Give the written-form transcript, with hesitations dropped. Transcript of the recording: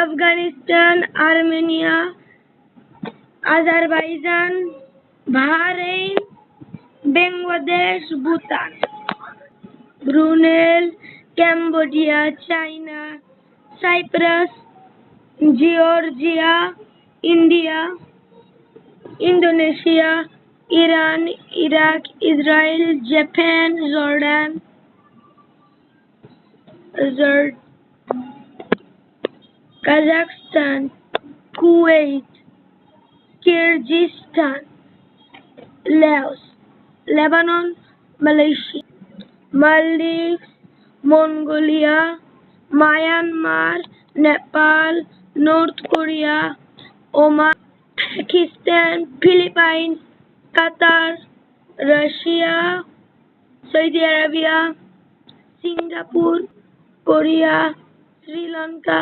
Afghanistan, Armenia, Azerbaijan, Bahrain, Bangladesh, Bhutan, Brunei, Cambodia, China, Cyprus, Georgia, India, Indonesia, Iran, Iraq, Israel, Japan, Jordan, Kazakhstan, Kuwait, Kyrgyzstan, Laos, Lebanon, Malaysia, Maldives, Mongolia, Myanmar, Nepal, North Korea, Oman, Pakistan, Philippines, Qatar, Russia, Saudi Arabia, Singapore, Korea, Sri Lanka,